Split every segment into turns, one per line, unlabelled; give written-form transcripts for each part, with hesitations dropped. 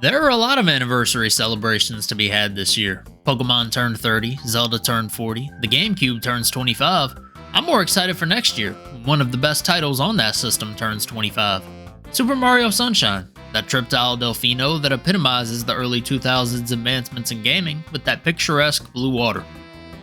There are a lot of anniversary celebrations to be had this year. Pokemon turned 30, Zelda turned 40, the GameCube turns 25. I'm more excited for next year. One of the best titles on that system turns 25. Super Mario Sunshine, that trip to Isle Delfino that epitomizes the early 2000s advancements in gaming with that picturesque blue water.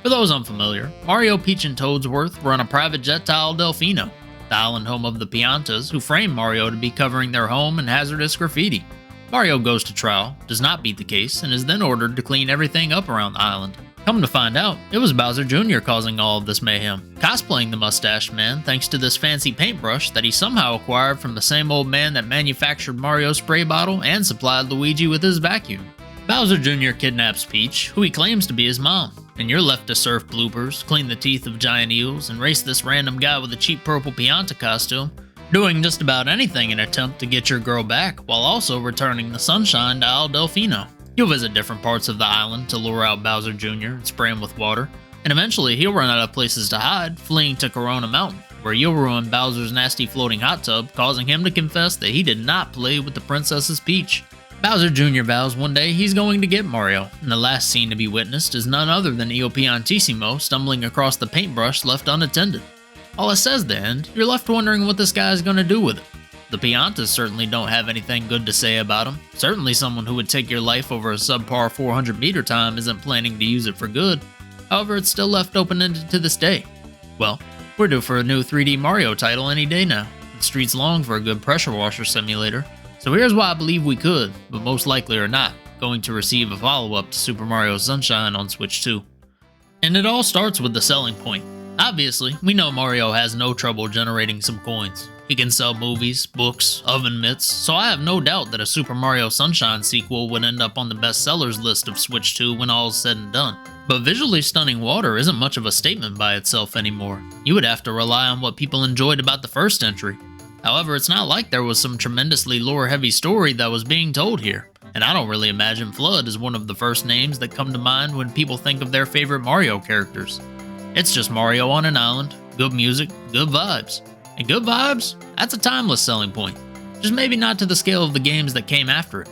For those unfamiliar, Mario, Peach, and Toadsworth were on a private jet to Isle Delfino, the island home of the Piantas who framed Mario to be covering their home in hazardous graffiti. Mario goes to trial, does not beat the case, and is then ordered to clean everything up around the island. Come to find out, it was Bowser Jr. causing all of this mayhem, cosplaying the Mustache Man thanks to this fancy paintbrush that he somehow acquired from the same old man that manufactured Mario's spray bottle and supplied Luigi with his vacuum. Bowser Jr. kidnaps Peach, who he claims to be his mom, and you're left to surf bloopers, clean the teeth of giant eels, and race this random guy with a cheap purple Pianta costume, doing just about anything in an attempt to get your girl back, while also returning the sunshine to Isle Delfino. You'll visit different parts of the island to lure out Bowser Jr. and spray him with water, and eventually he'll run out of places to hide, fleeing to Corona Mountain, where you'll ruin Bowser's nasty floating hot tub, causing him to confess that he did not play with the Princess's Peach. Bowser Jr. vows one day he's going to get Mario, and the last scene to be witnessed is none other than Io Piantissimo stumbling across the paintbrush left unattended. All it says the end, you're left wondering what this guy is going to do with it. The Piantas certainly don't have anything good to say about him. Certainly someone who would take your life over a subpar 400 meter time isn't planning to use it for good. However, it's still left open-ended to this day. Well, we're due for a new 3D Mario title any day now. The streets long for a good pressure washer simulator. So here's why I believe we could, but most likely are not, going to receive a follow-up to Super Mario Sunshine on Switch 2. And it all starts with the selling point. Obviously, we know Mario has no trouble generating some coins. He can sell movies, books, oven mitts, so I have no doubt that a Super Mario Sunshine sequel would end up on the bestsellers list of Switch 2 when all is said and done. But visually stunning water isn't much of a statement by itself anymore. You would have to rely on what people enjoyed about the first entry. However, it's not like there was some tremendously lore-heavy story that was being told here, and I don't really imagine Flood is one of the first names that come to mind when people think of their favorite Mario characters. It's just Mario on an island, good music, good vibes. And good vibes? That's a timeless selling point. Just maybe not to the scale of the games that came after it.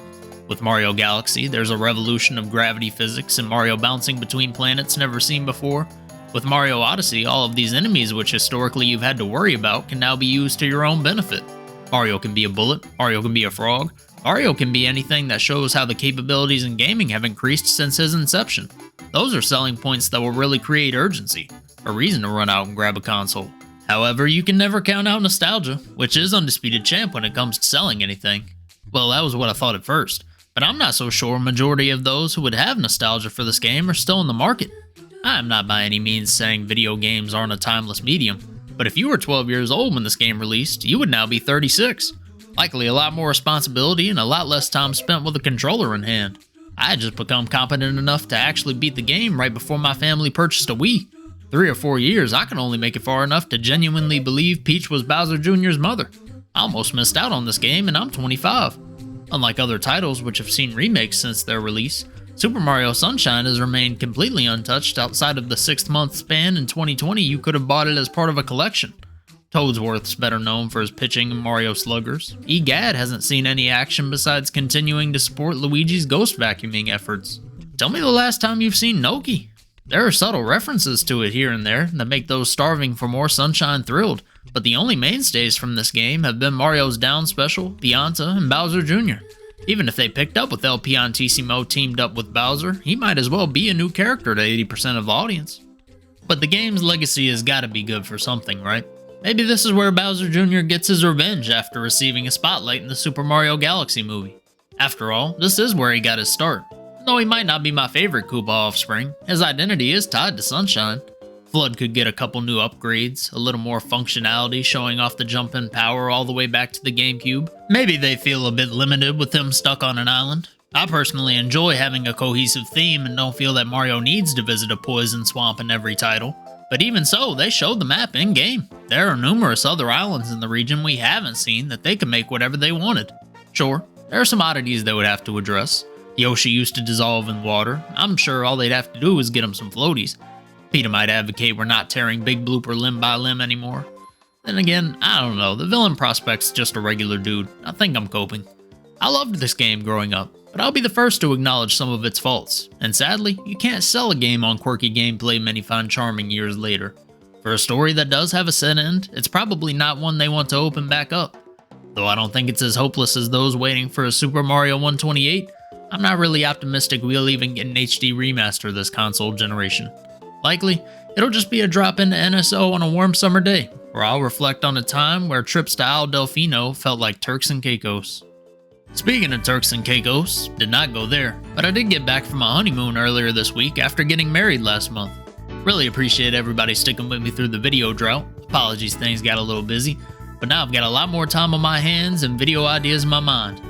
With Mario Galaxy, there's a revolution of gravity physics and Mario bouncing between planets never seen before. With Mario Odyssey, all of these enemies which historically you've had to worry about can now be used to your own benefit. Mario can be a bullet, Mario can be a frog, Mario can be anything that shows how the capabilities in gaming have increased since his inception. Those are selling points that will really create urgency, a reason to run out and grab a console. However, you can never count out nostalgia, which is undisputed champ when it comes to selling anything. Well, that was what I thought at first, but I'm not so sure a majority of those who would have nostalgia for this game are still in the market. I am not by any means saying video games aren't a timeless medium, but if you were 12 years old when this game released, you would now be 36. Likely a lot more responsibility and a lot less time spent with a controller in hand. I had just become competent enough to actually beat the game right before my family purchased a Wii. 3 or 4 years, I can only make it far enough to genuinely believe Peach was Bowser Jr.'s mother. I almost missed out on this game and I'm 25. Unlike other titles which have seen remakes since their release, Super Mario Sunshine has remained completely untouched outside of the 6-month span in 2020 you could have bought it as part of a collection. Toadsworth's better known for his pitching in Mario Sluggers. EGAD hasn't seen any action besides continuing to support Luigi's ghost vacuuming efforts. Tell me the last time you've seen Noki. There are subtle references to it here and there that make those starving for more Sunshine thrilled, but the only mainstays from this game have been Mario's Down Special, Pianta, and Bowser Jr. Even if they picked up with El Piantissimo teamed up with Bowser, he might as well be a new character to 80% of the audience. But the game's legacy has gotta be good for something, right? Maybe this is where Bowser Jr. gets his revenge after receiving a spotlight in the Super Mario Galaxy movie. After all, this is where he got his start. Though he might not be my favorite Koopa offspring, his identity is tied to Sunshine. Flood could get a couple new upgrades, a little more functionality showing off the jump-in power all the way back to the GameCube. Maybe they feel a bit limited with him stuck on an island. I personally enjoy having a cohesive theme and don't feel that Mario needs to visit a poison swamp in every title. But even so, they showed the map in-game. There are numerous other islands in the region we haven't seen that they can make whatever they wanted. Sure, there are some oddities they would have to address. Yoshi used to dissolve in water. I'm sure all they'd have to do is get him some floaties. PETA might advocate we're not tearing Big Blooper limb by limb anymore. Then again, I don't know, the villain prospect's just a regular dude. I think I'm coping. I loved this game growing up. but I'll be the first to acknowledge some of its faults, and sadly, you can't sell a game on quirky gameplay many find charming years later. For a story that does have a set end, it's probably not one they want to open back up. Though I don't think it's as hopeless as those waiting for a Super Mario 128, I'm not really optimistic we'll even get an HD remaster this console generation. Likely, it'll just be a drop into NSO on a warm summer day, where I'll reflect on a time where trips to Al Delfino felt like Turks and Caicos. Speaking of Turks and Caicos, did not go there, but I did get back from my honeymoon earlier this week after getting married last month. Really appreciate everybody sticking with me through the video drought. Apologies things got a little busy, but now I've got a lot more time on my hands and video ideas in my mind.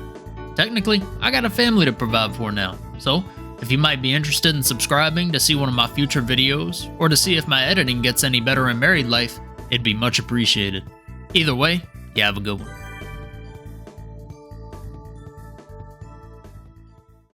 Technically, I got a family to provide for now, so if you might be interested in subscribing to see one of my future videos, or to see if my editing gets any better in married life, it'd be much appreciated. Either way, you have a good one.